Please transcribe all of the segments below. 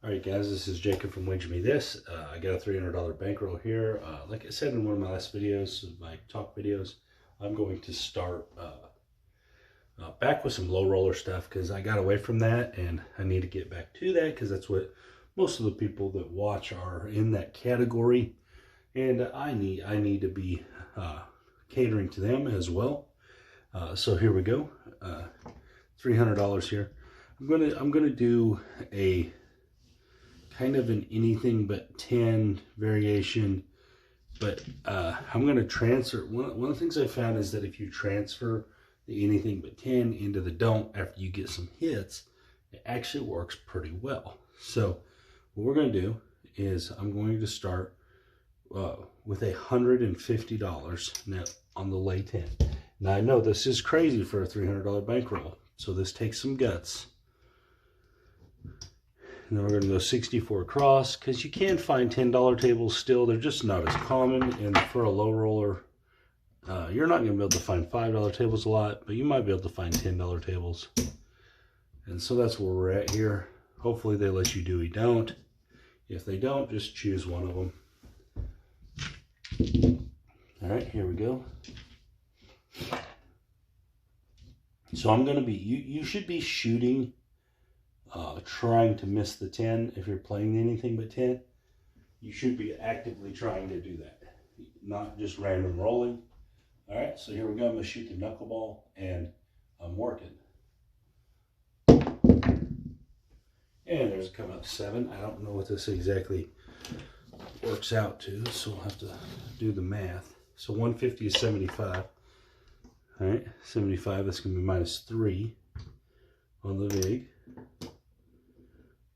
Alright guys, this is Jacob from Wager Me This. I got a $300 bankroll here. Like I said in one of my last videos, my talk videos, I'm going to start back with some low roller stuff because I got away from that and I need to get back to that because that's what most of the people that watch are in that category. And I need to be catering to them as well. So here we go. $300 here. I'm gonna do a kind of an anything but 10 variation, but I'm going to transfer. One of the things I found is that if you transfer the anything but 10 into the don't after you get some hits, it actually works pretty well. So what we're going to do is I'm going to start with $150 now on the lay 10. Now I know this is crazy for a $300 bankroll, so this takes some guts. And then we're going to go 64 across because you can find $10 tables still. They're just not as common. And for a low roller, you're not going to be able to find $5 tables a lot, but you might be able to find $10 tables. And so that's where we're at here. Hopefully they let you do don't. If they don't, just choose one of them. All right, here we go. So I'm going to be, you should be shooting trying to miss the 10. If you're playing anything but 10, you should be actively trying to do that, not just random rolling. All right, so here we go. I'm going to shoot the knuckleball and I'm working. And there's a come up 7. I don't know what this exactly works out to, so we'll have to do the math. So 150 is 75. All right, 75, that's going to be -3 on the VIG.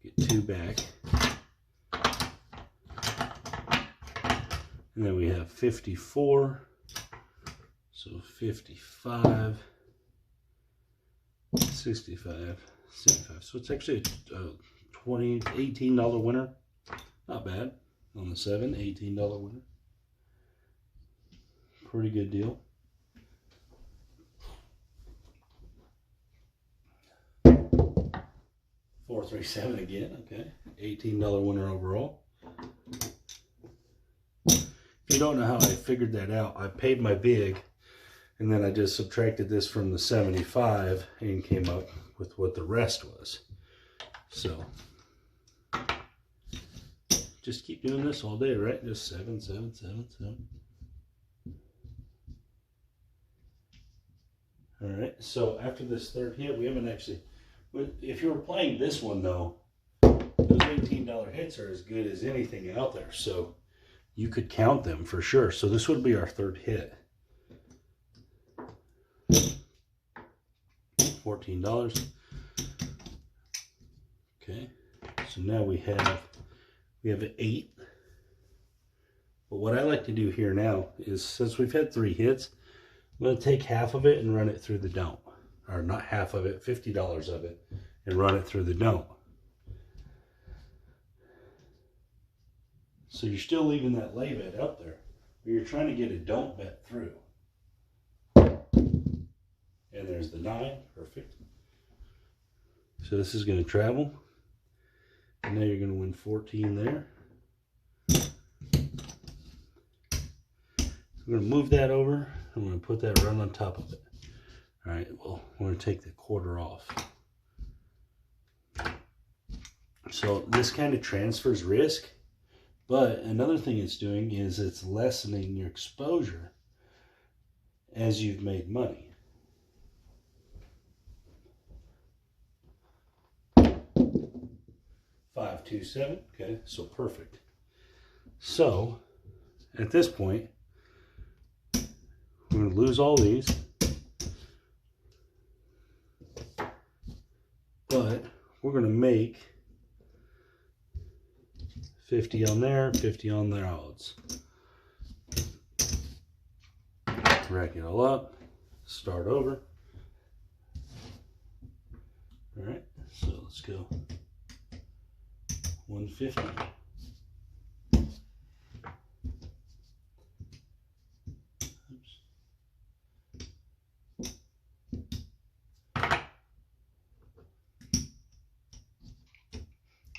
Get 2 back. And then we have 54. So 55, 65, 75. So it's actually a $18 winner. Not bad. On the 7, $18 winner. Pretty good deal. $437 again, okay. $18 winner overall. If you don't know how I figured that out, I paid my big and then I just subtracted this from the 75 and came up with what the rest was. So just keep doing this all day, right? Just 7, 7, 7, 7. All right, so after this third hit, we haven't actually, if you were playing this one though, those $18 hits are as good as anything out there. So you could count them for sure. So this would be our third hit. $14. Okay, so now we have an 8. But what I like to do here now is, since we've had 3 hits, I'm going to take half of it and run it through the don't. Or not half of it, $50 of it, and run it through the don't. So you're still leaving that lay bet up there, but you're trying to get a don't bet through. And there's the 9, perfect. So this is going to travel. And now you're going to win 14 there. I'm going to move that over. I'm going to put that right on top of it. All right, well, we're going to take the quarter off. So this kind of transfers risk, but another thing it's doing is it's lessening your exposure as you've made money. $527, okay, so perfect. So at this point, we're going to lose all these. But we're going to make 50 on there, 50 on their odds. Rack it all up, start over. All right, so let's go 150.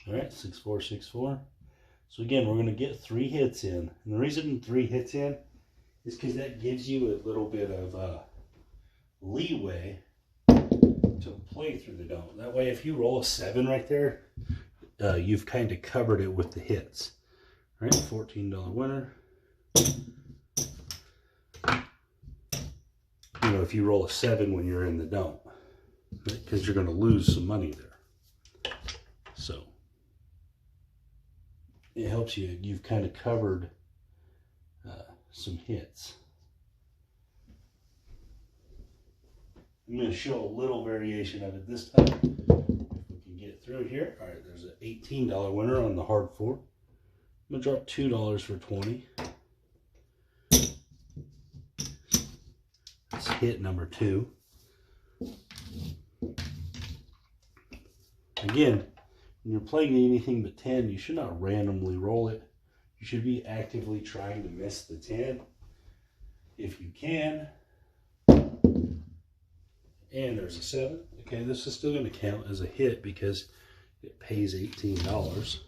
All right, 6-4, 6-4. So again, we're going to get 3 hits in. And the reason 3 hits in is because that gives you a little bit of leeway to play through the dome. That way, if you roll a 7 right there, you've kind of covered it with the hits. All right, $14 winner. You know, if you roll a 7 when you're in the dome, because you're going to lose some money there. So it helps you. You've kind of covered some hits. I'm going to show a little variation of it this time. If we can get it through here. All right, there's an $18 winner on the hard 4. I'm going to drop $2 for 20. That's hit number 2. Again, when you're playing anything but 10, you should not randomly roll it. You should be actively trying to miss the 10 if you can. And there's a 7. Okay, this is still going to count as a hit because it pays $18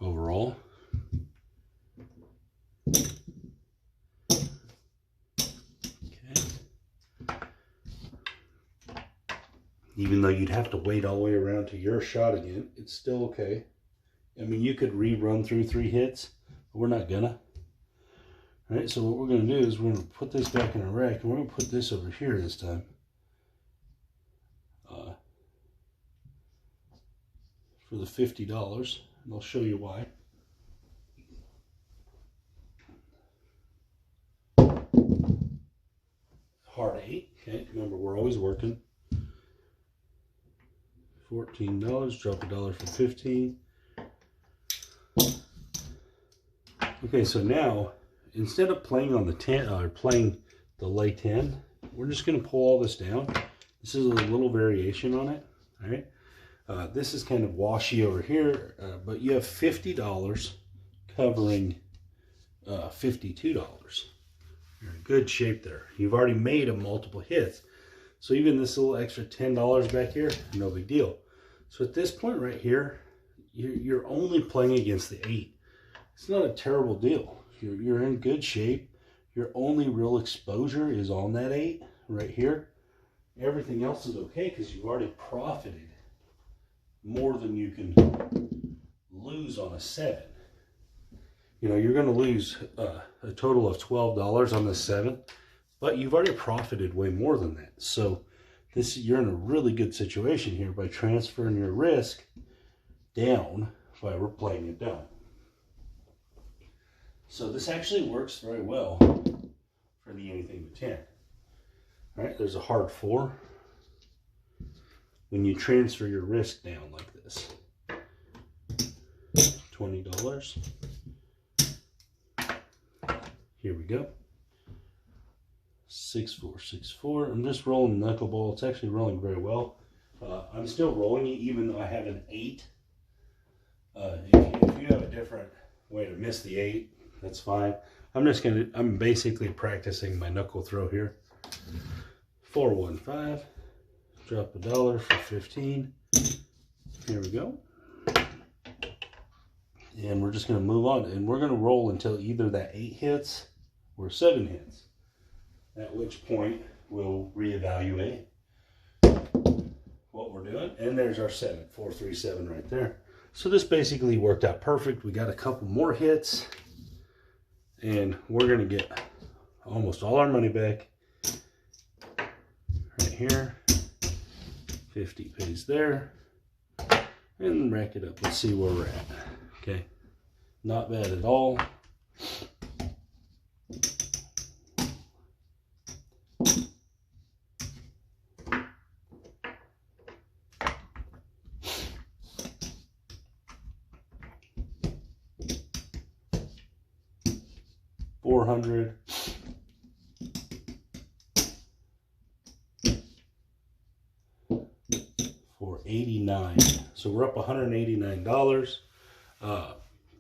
overall. Okay. Even though you'd have to wait all the way around to your shot again, it's still okay. I mean, you could rerun through 3 hits, but we're not gonna. All right, so what we're gonna do is we're gonna put this back in a rack, and we're gonna put this over here this time. For the $50, and I'll show you why. Hard 8, okay, remember we're always working. $14, drop $1 for 15. Okay, so now, instead of playing on the 10, or playing the lay 10, we're just gonna pull all this down. This is a little variation on it, all right? This is kind of washy over here, but you have $50 covering $52. You're in good shape there. You've already made a multiple hits. So even this little extra $10 back here, no big deal. So at this point right here, you're only playing against the 8. It's not a terrible deal. You're in good shape. Your only real exposure is on that 8 right here. Everything else is okay because you've already profited more than you can lose on a 7. You know, you're going to lose a total of $12 on this 7, but you've already profited way more than that. So you're in a really good situation here by transferring your risk down by playing it down. So this actually works very well for the anything but 10. All right, there's a hard 4. When you transfer your risk down like this, $20. Here we go. 6-4, 6-4. I'm just rolling knuckleball. It's actually rolling very well. I'm still rolling it even though I have an 8. If you have a different way to miss the 8, that's fine. I'm basically practicing my knuckle throw here. 4-1-5. Drop $1 for 15. Here we go. And we're just going to move on. And we're going to roll until either that 8 hits or 7 hits. At which point we'll reevaluate what we're doing. And there's our 7. 4-3-7 right there. So this basically worked out perfect. We got a couple more hits. And we're going to get almost all our money back. Right here. 50 pays there, and rack it up. Let's see where we're at. Okay, not bad at all. $400. $89. So we're up $189.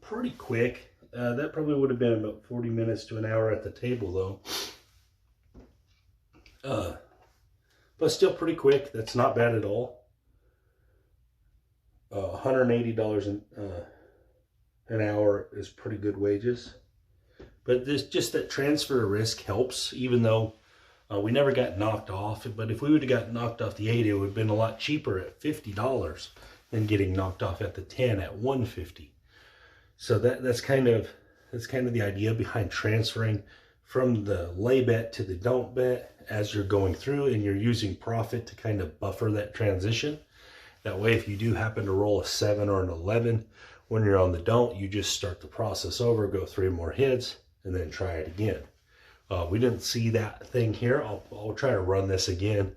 Pretty quick. That probably would have been about 40 minutes to an hour at the table though. But still pretty quick. That's not bad at all. $180 an hour is pretty good wages. But this just that transfer of risk helps, even though we never got knocked off. But if we would have got knocked off the 8, it would have been a lot cheaper at $50 than getting knocked off at the 10 at $150. So that's kind of the idea behind transferring from the lay bet to the don't bet as you're going through, and you're using profit to kind of buffer that transition. That way, if you do happen to roll a 7 or an 11 when you're on the don't, you just start the process over, go 3 more hits, and then try it again. We didn't see that thing here. I'll try to run this again.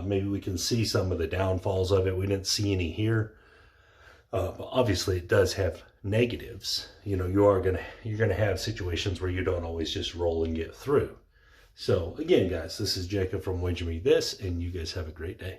Maybe we can see some of the downfalls of it. We didn't see any here. But obviously, it does have negatives. You know, you're gonna have situations where you don't always just roll and get through. So again, guys, this is Jacob from Wager Me This, and you guys have a great day.